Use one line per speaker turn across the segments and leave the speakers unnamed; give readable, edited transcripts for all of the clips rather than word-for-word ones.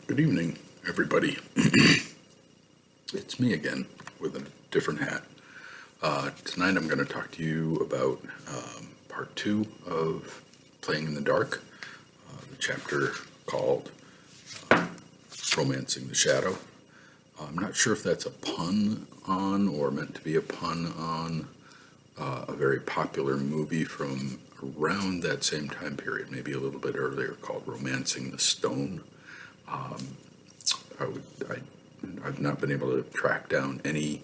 Good evening, everybody. It's me again with a different hat. Tonight I'm going to talk to you about part two of Playing in the Dark, the chapter called Romancing the Shadow. I'm not sure if that's a pun on or meant to be a pun on a very popular movie from around that same time period, maybe a little bit earlier, called Romancing the Stone. I've not been able to track down any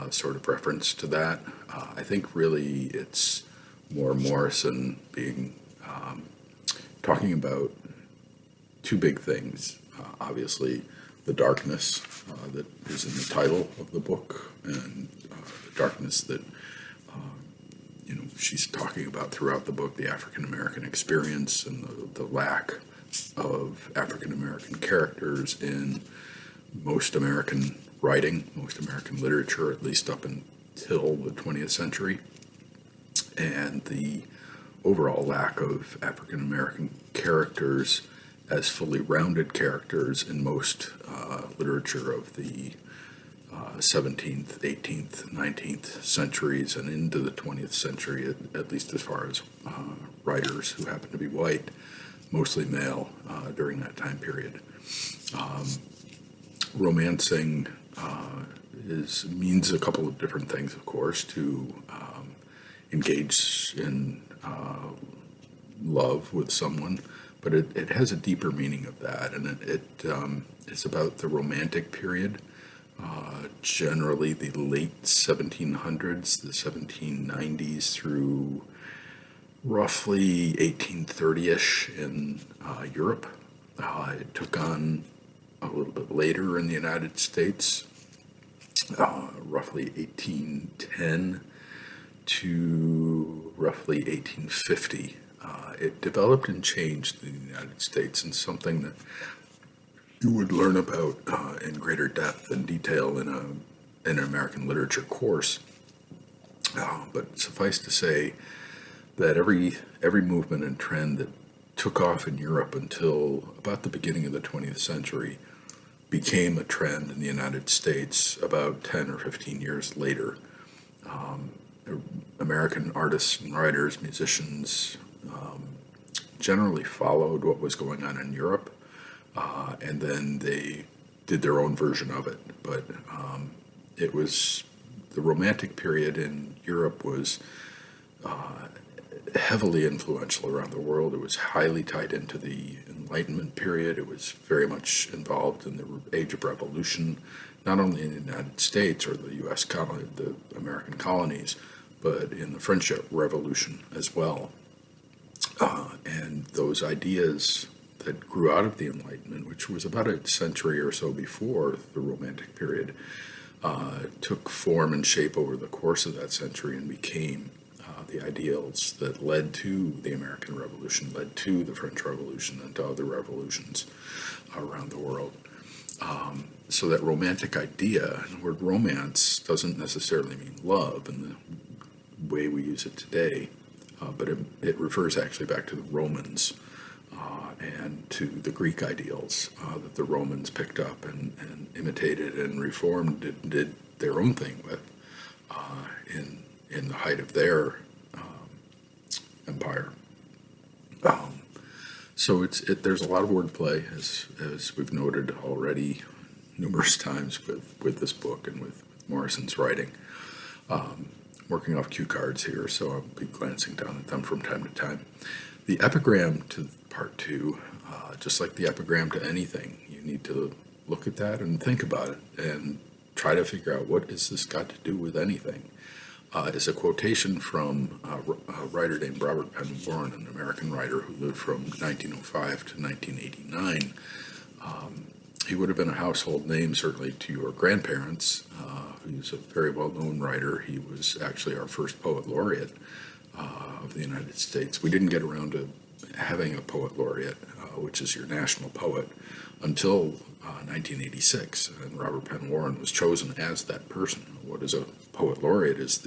sort of reference to that. I think really it's more Morrison being talking about two big things. Obviously, the darkness that is in the title of the book, and the darkness that she's talking about throughout the book, the African American experience and the lack of African American characters in most American writing, most American literature, at least up until the 20th century, and the overall lack of African American characters as fully rounded characters in most literature of the 17th, 18th, 19th centuries and into the 20th century, at least as far as writers who happen to be white, mostly male, during that time period. Romancing means a couple of different things, of course. To engage in love with someone, but it has a deeper meaning of that, and it's about the Romantic period, generally the late 1700s, the 1790s through roughly 1830-ish in Europe. It took on a little bit later in the United States, roughly 1810 to roughly 1850. It developed and changed in the United States, and something that you would learn about in greater depth and detail in an American literature course. But suffice to say that every movement and trend that took off in Europe until about the beginning of the 20th century became a trend in the United States about 10 or 15 years later. American artists and writers, musicians, generally followed what was going on in Europe, and then they did their own version of it. But it was the Romantic period in Europe was heavily influential around the world. It was highly tied into the Enlightenment period. It was very much involved in the Age of Revolution, not only in the United States or the U.S. the American colonies, but in the French Revolution as well. And those ideas that grew out of the Enlightenment, which was about a century or so before the Romantic period, took form and shape over the course of that century and became the ideals that led to the American Revolution, led to the French Revolution, and to other revolutions around the world. So that Romantic idea, and the word romance doesn't necessarily mean love in the way we use it today, but it refers actually back to the Romans and to the Greek ideals that the Romans picked up and imitated and reformed and did their own thing with in the height of their empire. So there's a lot of wordplay, as we've noted already numerous times with this book and with Morrison's writing. Working off cue cards here, so I'll be glancing down at them from time to time. The epigram to part two, just like the epigram to anything, you need to look at that and think about it and try to figure out what has this got to do with anything. Is a quotation from a writer named Robert Penn Warren, an American writer who lived from 1905 to 1989. He would have been a household name, certainly, to your grandparents. He's a very well-known writer. He was actually our first poet laureate of the United States. We didn't get around to having a poet laureate, which is your national poet, until 1986, and Robert Penn Warren was chosen as that person. What is a poet laureate is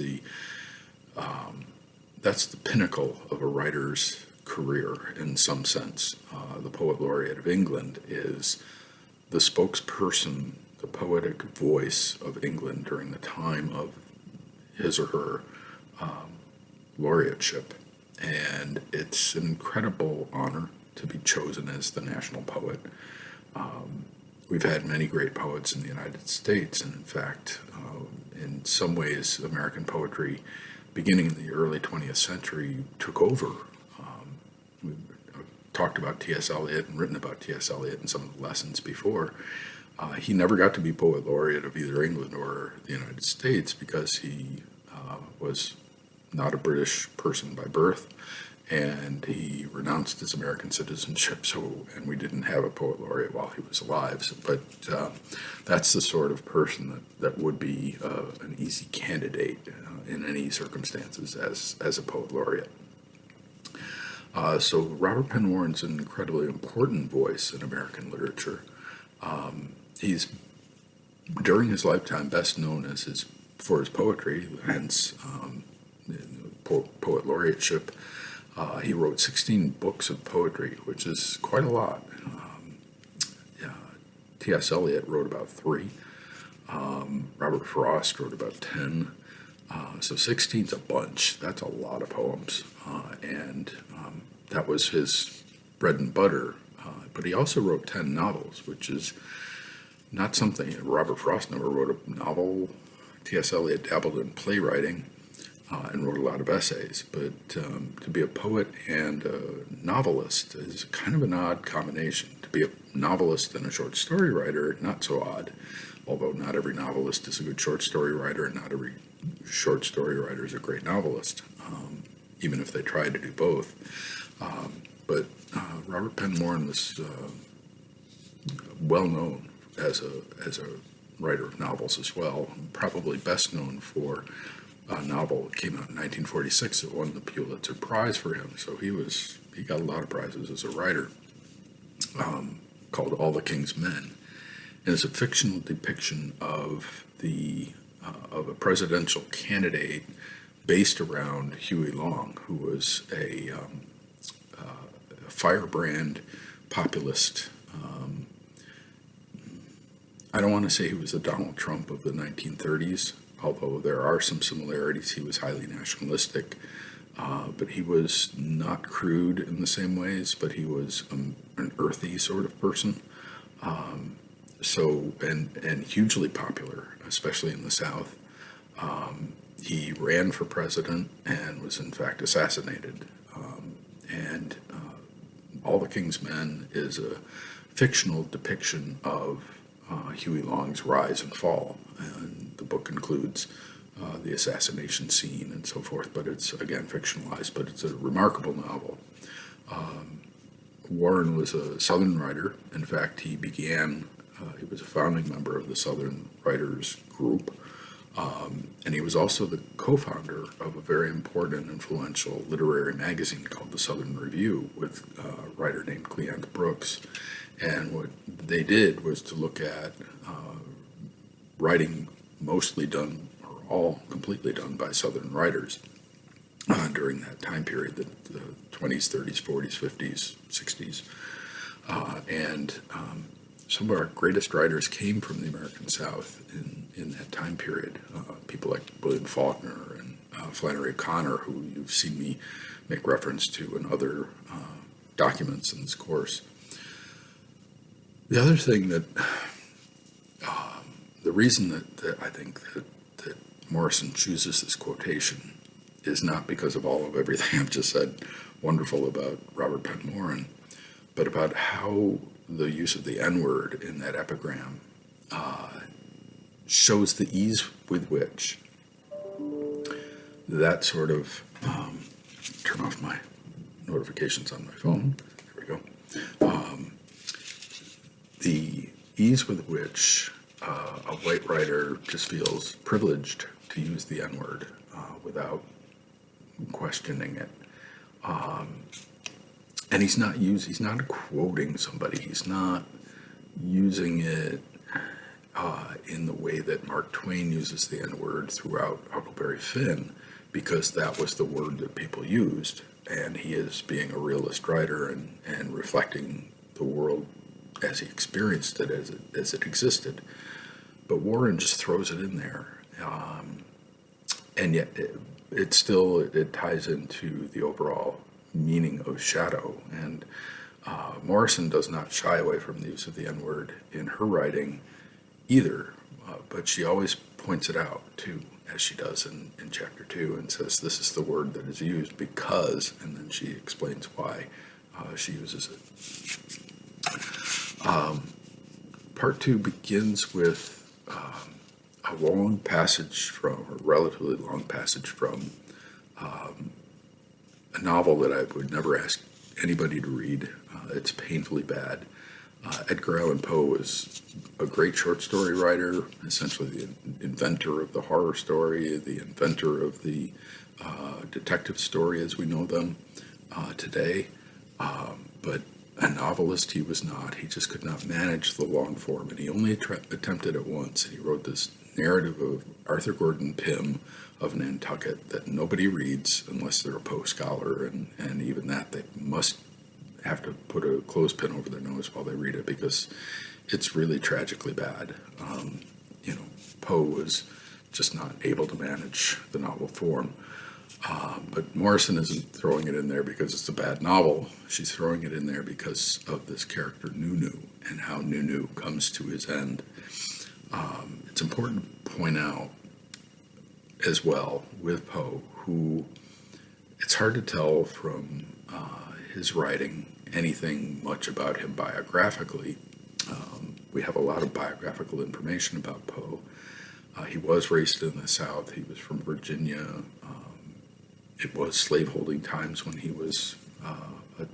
that's the pinnacle of a writer's career in some sense. The poet laureate of England is the spokesperson, the poetic voice of England during the time of his or her laureateship. And it's an incredible honor to be chosen as the national poet. We've had many great poets in the United States, and in fact, in some ways, American poetry, beginning in the early 20th century, took over. We've talked about T.S. Eliot and written about T.S. Eliot in some of the lessons before. He never got to be poet laureate of either England or the United States because he was not a British person by birth, and he renounced his American citizenship, and we didn't have a poet laureate while he was alive. But that's the sort of person that would be an easy candidate in any circumstances as a poet laureate. So Robert Penn Warren's an incredibly important voice in American literature. He's, during his lifetime, best known for his poetry, hence poet laureateship. He wrote 16 books of poetry, which is quite a lot. T.S. Eliot wrote about 3. Robert Frost wrote about 10. So 16's a bunch. That's a lot of poems. And that was his bread and butter. But he also wrote 10 novels, which is not something. Robert Frost never wrote a novel. T.S. Eliot dabbled in playwriting and wrote a lot of essays. But to be a poet and a novelist is kind of an odd combination. To be a novelist and a short story writer, not so odd. Although not every novelist is a good short story writer, and not every short story writer is a great novelist, even if they try to do both. But Robert Penn Warren was well known as a writer of novels as well. Probably best known for a novel that came out in 1946 that won the Pulitzer Prize for him. So he got a lot of prizes as a writer. Called All the King's Men. And it's a fictional depiction of a presidential candidate based around Huey Long, who was a firebrand populist. I don't want to say he was the Donald Trump of the 1930s, although there are some similarities. He was highly nationalistic, but he was not crude in the same ways, but he was an earthy sort of person. And hugely popular, especially in the South. He ran for president and was in fact assassinated. All the King's Men is a fictional depiction of Huey Long's rise and fall. And the book includes the assassination scene and so forth, but it's, again, fictionalized, but it's a remarkable novel. Warren was a Southern writer. In fact, he was a founding member of the Southern Writers Group, and he was also the co-founder of a very important and influential literary magazine called the Southern Review with a writer named Cleanth Brooks. And what they did was to look at writing mostly done, or all completely done by Southern writers during that time period, the 20s, 30s, 40s, 50s, 60s. Some of our greatest writers came from the American South in that time period. People like William Faulkner and Flannery O'Connor, who you've seen me make reference to in other documents in this course. The other thing that, the reason that I think that Morrison chooses this quotation is not because of all of everything I've just said wonderful about Robert Penn Warren, but about how the use of the N-word in that epigram shows the ease with which that sort of, turn off my notifications on my phone, there we go, the ease with which a white writer just feels privileged to use the N-word without questioning it. And he's not quoting somebody. He's not using it in the way that Mark Twain uses the N-word throughout Huckleberry Finn, because that was the word that people used. And he is being a realist writer and reflecting the world as he experienced it, as it existed. But Warren just throws it in there, and yet it ties into the overall meaning of shadow. And Morrison does not shy away from the use of the N-word in her writing either, but she always points it out too, as she does in chapter 2, and says this is the word that is used because, and then she explains why she uses it. Part 2 begins with a long passage from, or relatively long passage from, a novel that I would never ask anybody to read. It's painfully bad. Edgar Allan Poe was a great short story writer, essentially the inventor of the horror story, the inventor of the detective story as we know them today. But a novelist he was not. He just could not manage the long form, and he only attempted it once. And he wrote this narrative of Arthur Gordon Pym of Nantucket that nobody reads unless they're a Poe scholar, and even that they must have to put a clothespin over their nose while they read it because it's really tragically bad. Poe was just not able to manage the novel form. But Morrison isn't throwing it in there because it's a bad novel. She's throwing it in there because of this character Nunu and how Nunu comes to his end. It's important to point out as well with Poe, who it's hard to tell from his writing anything much about him biographically. We have a lot of biographical information about Poe. He was raised in the South. He was from Virginia. It was slaveholding times when he was a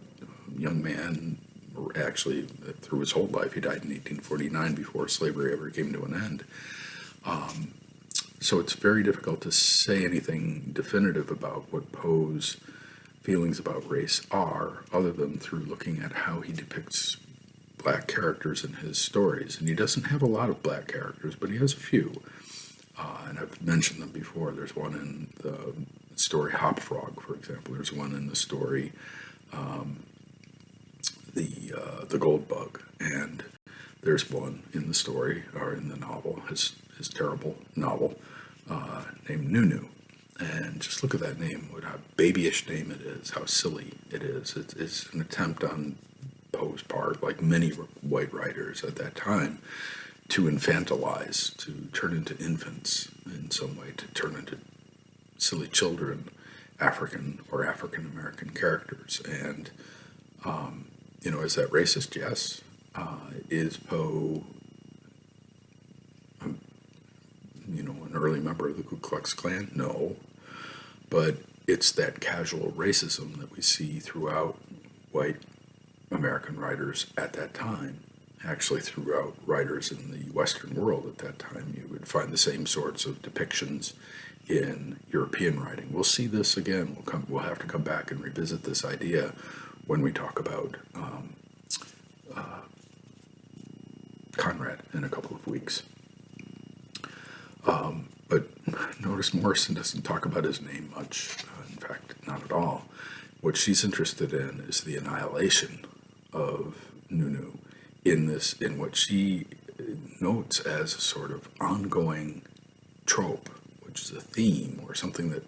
young man, or actually through his whole life. He died in 1849 before slavery ever came to an end. So it's very difficult to say anything definitive about what Poe's feelings about race are, other than through looking at how he depicts black characters in his stories. And he doesn't have a lot of black characters, but he has a few. And I've mentioned them before. There's one in the story Hop Frog, for example. There's one in the story the Gold Bug, and there's one in the story, or in the novel, his terrible novel, named Nunu. And just look at that name, what a babyish name it is, how silly it is. It's an attempt on Poe's part, like many white writers at that time, to infantilize, to turn into infants in some way, to turn into silly children, African or African American characters. And, is that racist? Yes. Is Poe, an early member of the Ku Klux Klan? No. But it's that casual racism that we see throughout white American writers at that time. Actually, throughout writers in the Western world at that time, you would find the same sorts of depictions in European writing. We'll see this again. We'll have to come back and revisit this idea when we talk about Conrad in a couple of weeks. But notice Morrison doesn't talk about his name much. In fact, not at all. What she's interested in is the annihilation of Nunu in what she notes as a sort of ongoing trope, which is a theme or something that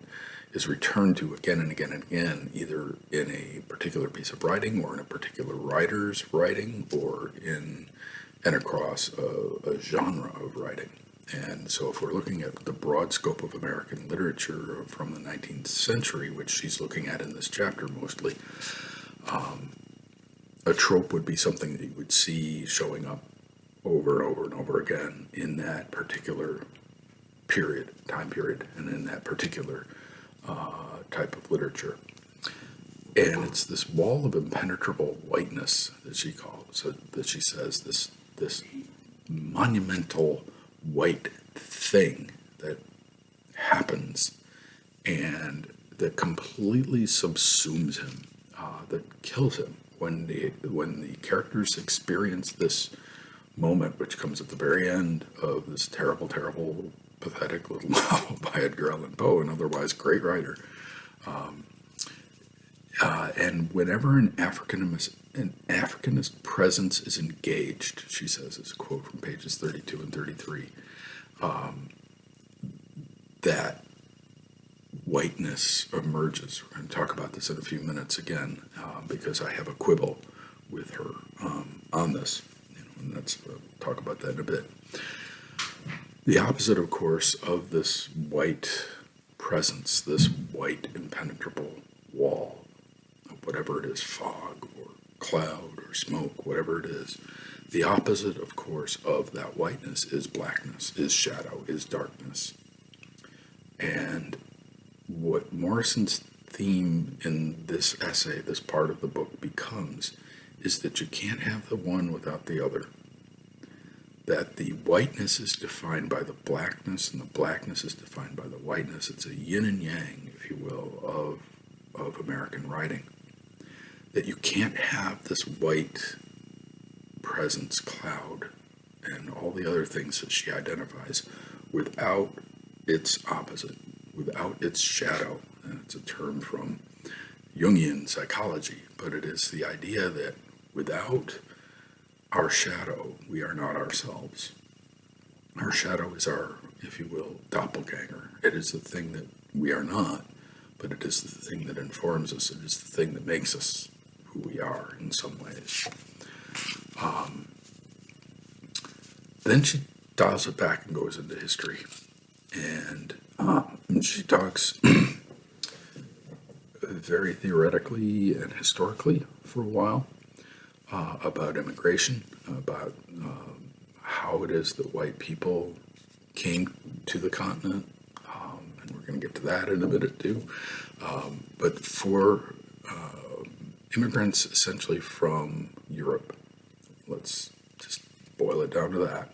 is returned to again and again and again, either in a particular piece of writing or in a particular writer's writing or across a genre of writing. And so if we're looking at the broad scope of American literature from the 19th century, which she's looking at in this chapter mostly, a trope would be something that you would see showing up over and over and over again in that particular time period, and in that particular type of literature. And it's this wall of impenetrable whiteness that she calls, that she says, this monumental white thing that happens and that completely subsumes him, that kills him when the characters experience this moment, which comes at the very end of this terrible, terrible, pathetic little novel by Edgar Allan Poe, an otherwise great writer. And whenever an Africanist presence is engaged, she says, is a quote from pages 32 and 33, that whiteness emerges. We're going to talk about this in a few minutes again, because I have a quibble with her on this, and we'll talk about that in a bit. The opposite, of course, of this white presence, this white impenetrable wall, whatever it is, fog or cloud or smoke, whatever it is, the opposite, of course, of that whiteness is blackness, is shadow, is darkness. And what Morrison's theme in this essay, this part of the book, becomes is that you can't have the one without the other. That the whiteness is defined by the blackness and the blackness is defined by the whiteness. It's a yin and yang, if you will, of American writing. That you can't have this white presence, cloud, and all the other things that she identifies without its opposite, without its shadow. And it's a term from Jungian psychology, but it is the idea that without our shadow, we are not ourselves. Our shadow is our, if you will, doppelganger. It is the thing that we are not, but it is the thing that informs us. It is the thing that makes us who we are in some ways. Then she dials it back and goes into history. And she talks very theoretically and historically for a while about immigration, about how it is that white people came to the continent, and we're going to get to that in a minute too. But for immigrants essentially from Europe, let's just boil it down to that.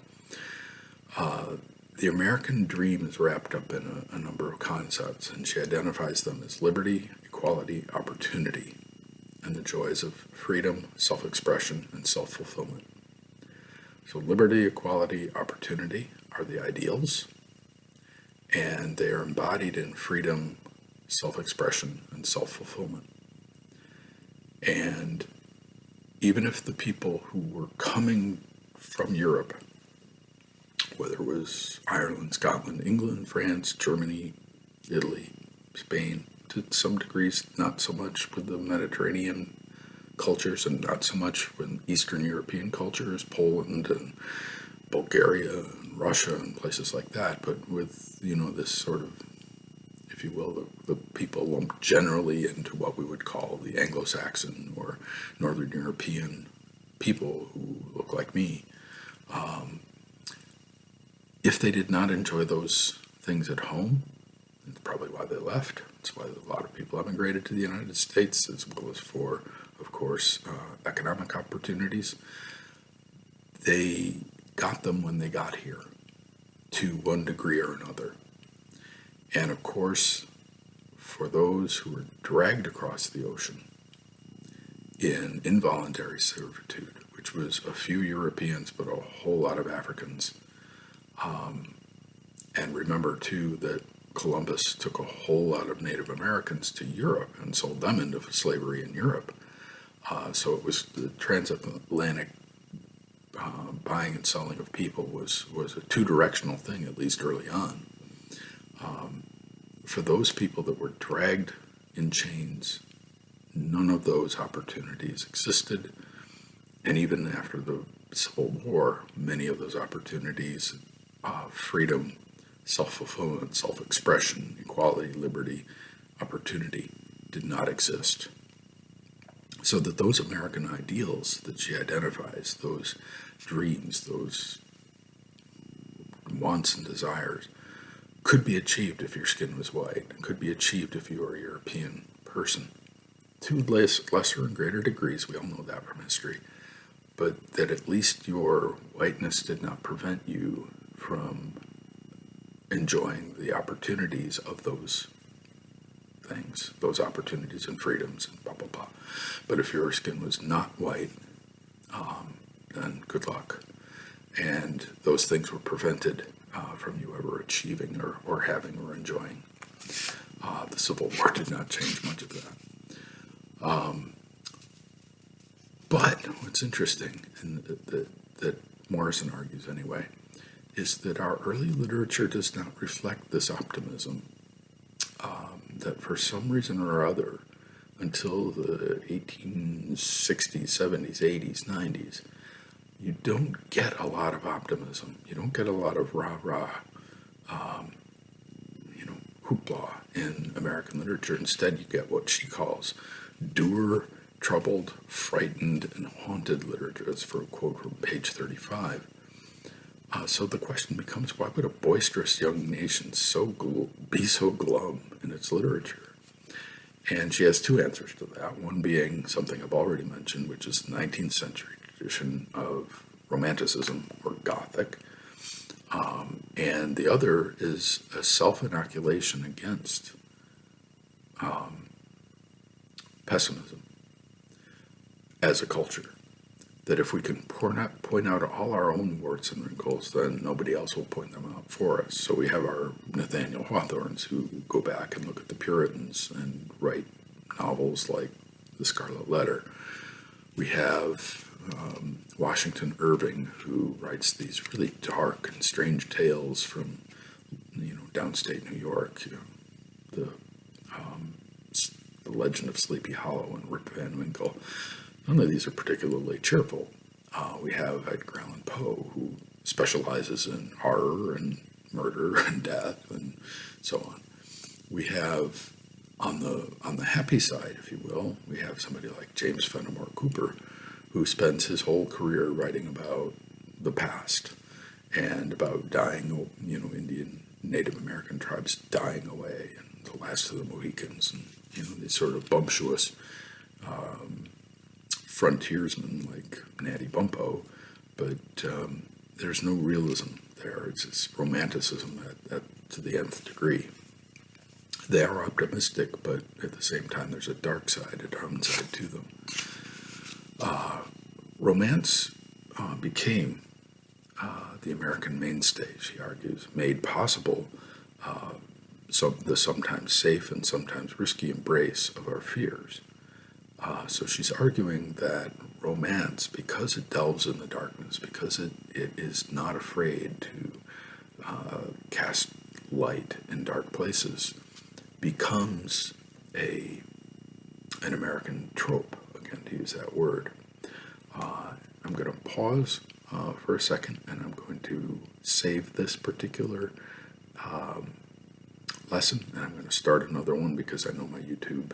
The American dream is wrapped up in a number of concepts, and she identifies them as liberty, equality, opportunity, and the joys of freedom, self-expression, and self-fulfillment. So liberty, equality, opportunity are the ideals, and they are embodied in freedom, self-expression, and self-fulfillment. And even if the people who were coming from Europe, whether it was Ireland, Scotland, England, France, Germany, Italy, Spain, to some degrees, not so much with the Mediterranean cultures and not so much with Eastern European cultures, Poland and Bulgaria and Russia and places like that, but with, this sort of, if you will, the people lumped generally into what we would call the Anglo-Saxon or Northern European people who look like me. If they did not enjoy those things at home, it's probably why they left. It's why a lot of people emigrated to the United States, as well as for, of course, economic opportunities. They got them when they got here, to one degree or another. And of course, for those who were dragged across the ocean in involuntary servitude, which was a few Europeans but a whole lot of Africans, and remember too that Columbus took a whole lot of Native Americans to Europe and sold them into slavery in Europe. So it was the transatlantic buying and selling of people was a two-directional thing, at least early on. For those people that were dragged in chains, none of those opportunities existed. And even after the Civil War, many of those opportunities, freedom, self-fulfillment, self-expression, equality, liberty, opportunity, did not exist. So that those American ideals that she identifies, those dreams, those wants and desires, could be achieved if your skin was white, and could be achieved if you were a European person. To lesser and greater degrees, we all know that from history, but that at least your whiteness did not prevent you from enjoying the opportunities of those things, those opportunities and freedoms and blah, blah, blah. But if your skin was not white, then good luck. And those things were prevented from you ever achieving or having or enjoying. The Civil War did not change much of that. But what's interesting, and that Morrison argues anyway, is that our early literature does not reflect this optimism. That for some reason or other, until the 1860s, 70s, 80s, 90s, you don't get a lot of optimism. You don't get a lot of rah-rah, hoopla in American literature. Instead, you get what she calls dour, troubled, frightened, and haunted literature. That's for a quote from page 35. So the question becomes, why would a boisterous young nation be so glum in its literature? And she has two answers to that, one being something I've already mentioned, which is the 19th century tradition of Romanticism or Gothic, and the other is a self-inoculation against pessimism as a culture. That if we can point out all our own warts and wrinkles, then nobody else will point them out for us. So we have our Nathaniel Hawthornes who go back and look at the Puritans and write novels like The Scarlet Letter. We have Washington Irving, who writes these really dark and strange tales from, downstate New York. The Legend of Sleepy Hollow and Rip Van Winkle. None of these are particularly cheerful. We have Edgar Allan Poe, who specializes in horror and murder and death and so on. We have, on the happy side, if you will, we have somebody like James Fenimore Cooper, who spends his whole career writing about the past and about dying, Indian Native American tribes dying away and the last of the Mohicans and, these sort of bumptious frontiersmen like Natty Bumppo, but there's no realism there. It's romanticism to the nth degree. They are optimistic, but at the same time, there's a dark side, a downside to them. Romance became the American mainstay, she argues, made possible the sometimes safe and sometimes risky embrace of our fears. So she's arguing that romance, because it delves in the darkness, because it is not afraid to cast light in dark places, becomes an American trope, again, to use that word. I'm going to pause for a second, and I'm going to save this particular lesson, and I'm going to start another one because I know my YouTube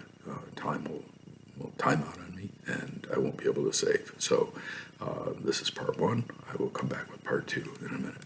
time will time out on me, and I won't be able to save. So this is part one. I will come back with part two in a minute.